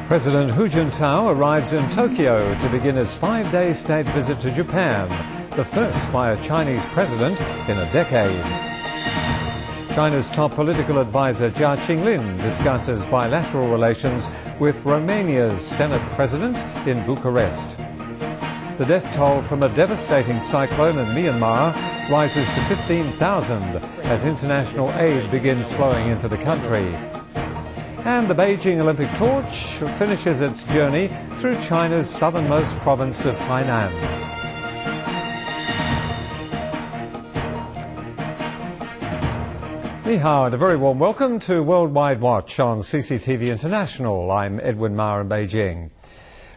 President Hu Jintao arrives in Tokyo to begin his 5-day state visit to Japan, the first by a Chinese president in a decade. China's top political advisor Jia Qinglin discusses bilateral relations with Romania's Senate president in Bucharest. The death toll from a devastating cyclone in Myanmar rises to 15,000 as international aid begins flowing into the country. And the Beijing Olympic torch finishes its journey through China's southernmost province of Hainan. Ni hao and a very warm welcome to Worldwide Watch on CCTV International. I'm Edwin Ma in Beijing.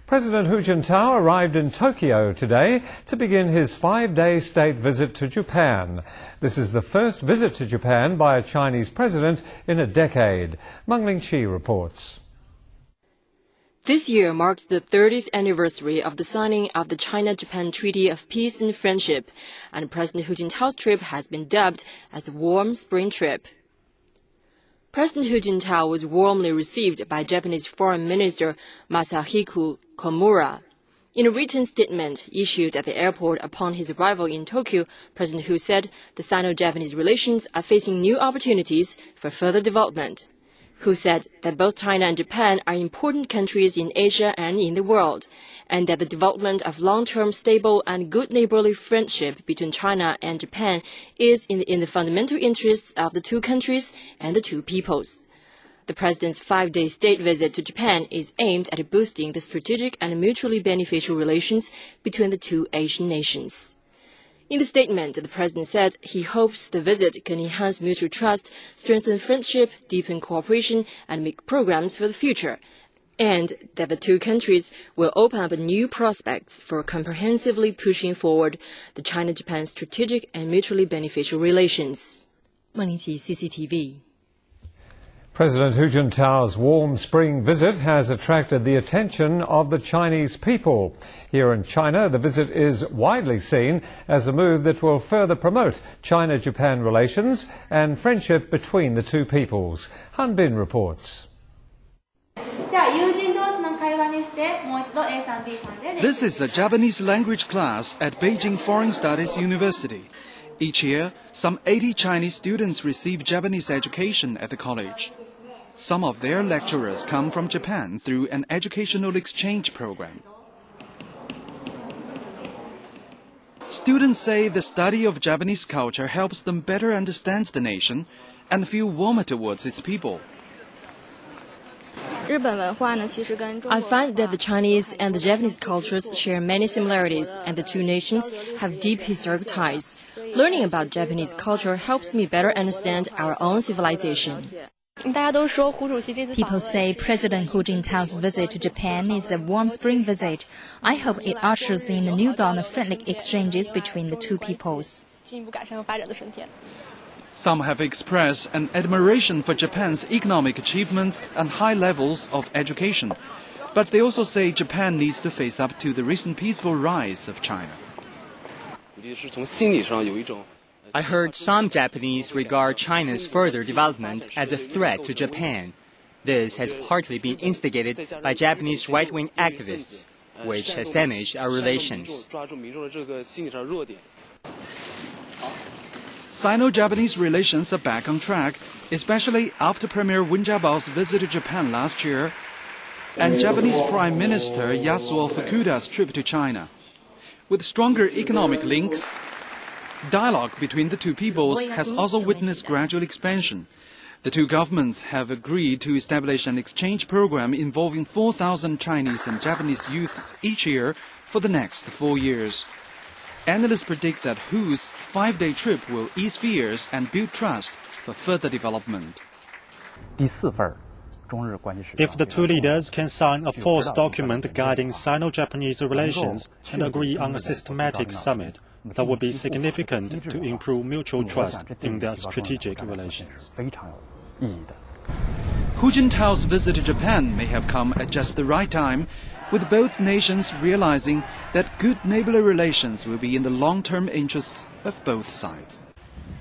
President Hu Jintao arrived in Tokyo today to begin his 5-day state visit to Japan. This is the first visit to Japan by a Chinese president in a decade. Mengling Qi reports. This year marks the 30th anniversary of the signing of the China-Japan Treaty of Peace and Friendship, and President Hu Jintao's trip has been dubbed as the warm spring trip. President Hu Jintao was warmly received by Japanese Foreign Minister Masahiko Komura. In a written statement issued at the airport upon his arrival in Tokyo, President Hu said the Sino-Japanese relations are facing new opportunities for further development. Hu said that both China and Japan are important countries in Asia and in the world, and that the development of long-term, stable and good neighborly friendship between China and Japan is in the fundamental interests of the two countries and the two peoples. The President's 5-day state visit to Japan is aimed at boosting the strategic and mutually beneficial relations between the two Asian nations. In the statement, the President said he hopes the visit can enhance mutual trust, strengthen friendship, deepen cooperation, and make programs for the future, and that the two countries will open up new prospects for comprehensively pushing forward the China-Japan strategic and mutually beneficial relations. Mengling Qi, CCTV. President Hu Jintao's warm spring visit has attracted the attention of the Chinese people. Here in China, the visit is widely seen as a move that will further promote China-Japan relations and friendship between the two peoples. Han Bin reports. This is a Japanese language class at Beijing Foreign Studies University. Each year, some 80 Chinese students receive Japanese education at the college. Some of their lecturers come from Japan through an educational exchange program. Students say the study of Japanese culture helps them better understand the nation and feel warmer towards its people. I find that the Chinese and the Japanese cultures share many similarities, and the two nations have deep historical ties. Learning about Japanese culture helps me better understand our own civilization. People say President Hu Jintao's visit to Japan is a warm spring visit. I hope it ushers in a new dawn of friendly exchanges between the two peoples. Some have expressed an admiration for Japan's economic achievements and high levels of education. But they also say Japan needs to face up to the recent peaceful rise of China. I heard some Japanese regard China's further development as a threat to Japan. This has partly been instigated by Japanese right-wing activists, which has damaged our relations. Sino-Japanese relations are back on track, especially after Premier Wen Jiabao's visit to Japan last year and Japanese Prime Minister Yasuo Fukuda's trip to China. With stronger economic links, dialogue between the two peoples has also witnessed gradual expansion. The two governments have agreed to establish an exchange program involving 4,000 Chinese and Japanese youths each year for the next 4 years. Analysts predict that Hu's 5-day trip will ease fears and build trust for further development. If the two leaders can sign a fourth document guiding Sino-Japanese relations and agree on a systematic summit, that would be significant to improve mutual trust in their strategic relations. Hu Jintao's visit to Japan may have come at just the right time, with both nations realizing that good neighborly relations will be in the long-term interests of both sides.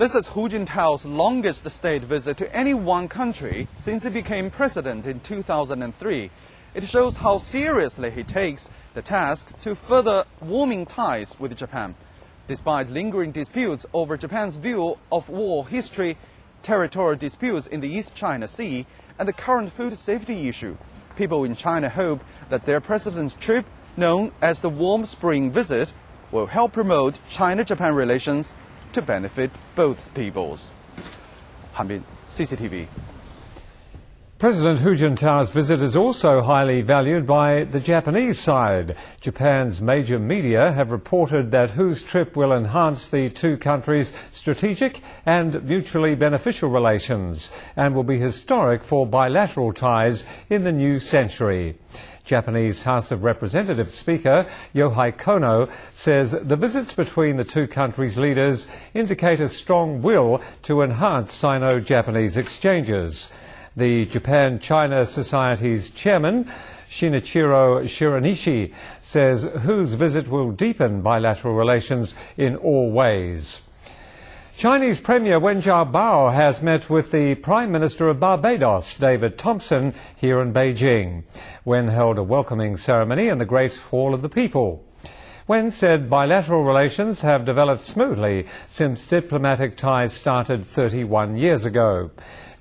This is Hu Jintao's longest state visit to any one country since he became president in 2003. It shows how seriously he takes the task to further warming ties with Japan. Despite lingering disputes over Japan's view of war history, territorial disputes in the East China Sea, and the current food safety issue, people in China hope that their president's trip, known as the Warm Spring Visit, will help promote China-Japan relations to benefit both peoples. Hanbin, CCTV. President Hu Jintao's visit is also highly valued by the Japanese side. Japan's major media have reported that Hu's trip will enhance the two countries' strategic and mutually beneficial relations and will be historic for bilateral ties in the new century. Japanese House of Representatives Speaker Yohei Kono says the visits between the two countries' leaders indicate a strong will to enhance Sino-Japanese exchanges. The Japan-China Society's chairman, Shinichiro Shiranishi, says Hu's visit will deepen bilateral relations in all ways. Chinese Premier Wen Jiabao has met with the Prime Minister of Barbados, David Thompson, here in Beijing. Wen held a welcoming ceremony in the Great Hall of the People. Wen said bilateral relations have developed smoothly since diplomatic ties started 31 years ago.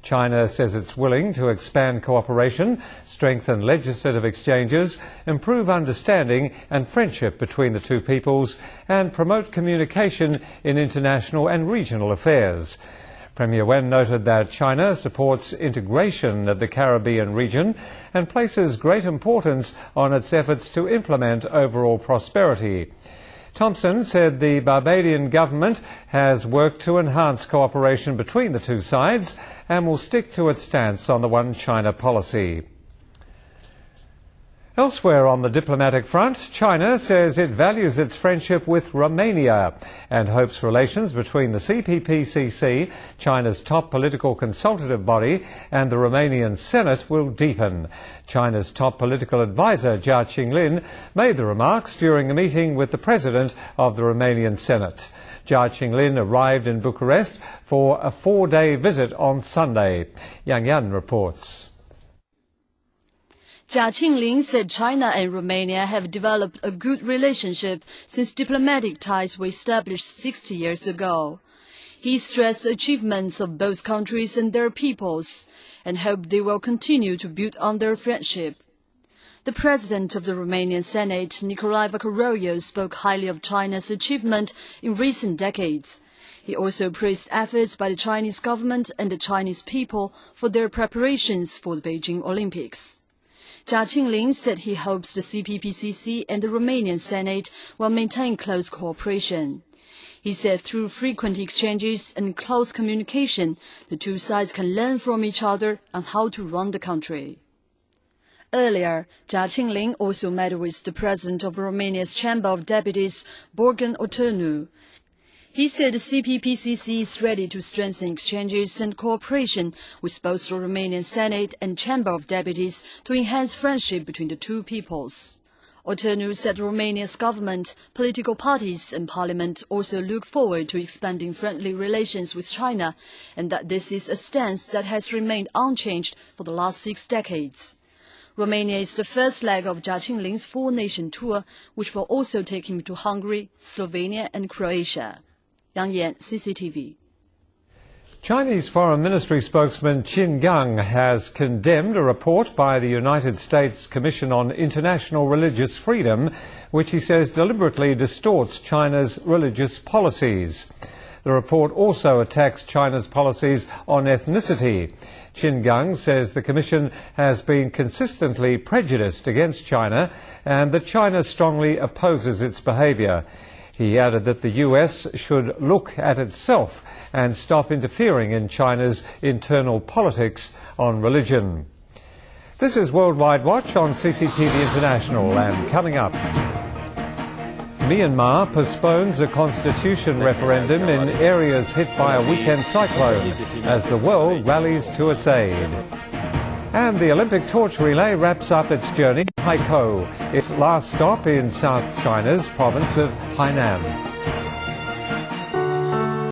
China says it's willing to expand cooperation, strengthen legislative exchanges, improve understanding and friendship between the two peoples, and promote communication in international and regional affairs. Premier Wen noted that China supports integration of the Caribbean region and places great importance on its efforts to implement overall prosperity. Thompson said the Barbadian government has worked to enhance cooperation between the two sides and will stick to its stance on the One China policy. Elsewhere on the diplomatic front, China says it values its friendship with Romania and hopes relations between the CPPCC, China's top political consultative body, and the Romanian Senate will deepen. China's top political advisor, Jia Qinglin, made the remarks during a meeting with the president of the Romanian Senate. Jia Qinglin arrived in Bucharest for a 4-day visit on Sunday. Yang Yan reports. Jia Qinglin said China and Romania have developed a good relationship since diplomatic ties were established 60 years ago. He stressed the achievements of both countries and their peoples and hoped they will continue to build on their friendship. The president of the Romanian Senate, Nicolae Vacăroiu, spoke highly of China's achievement in recent decades. He also praised efforts by the Chinese government and the Chinese people for their preparations for the Beijing Olympics. Jia Qinglin said he hopes the CPPCC and the Romanian Senate will maintain close cooperation. He said through frequent exchanges and close communication, the two sides can learn from each other on how to run the country. Earlier, Jia Qinglin also met with the president of Romania's Chamber of Deputies, Borcan Oturnu. He said the CPPCC is ready to strengthen exchanges and cooperation with both the Romanian Senate and Chamber of Deputies to enhance friendship between the two peoples. Oturnu said Romania's government, political parties and parliament also look forward to expanding friendly relations with China and that this is a stance that has remained unchanged for the last 6 decades. Romania is the first leg of Jia Qinglin's 4-nation tour, which will also take him to Hungary, Slovenia and Croatia. Yang Yan, CCTV. Chinese Foreign Ministry spokesman Qin Gang has condemned a report by the United States Commission on International Religious Freedom, which he says deliberately distorts China's religious policies. The report also attacks China's policies on ethnicity. Qin Gang says the Commission has been consistently prejudiced against China and that China strongly opposes its behaviour. He added that the US should look at itself and stop interfering in China's internal politics on religion. This is Worldwide Watch on CCTV International, and coming up, Myanmar postpones a constitution referendum in areas hit by a weekend cyclone as the world rallies to its aid. And the Olympic torch relay wraps up its journey to Haikou, its last stop in South China's province of Hainan.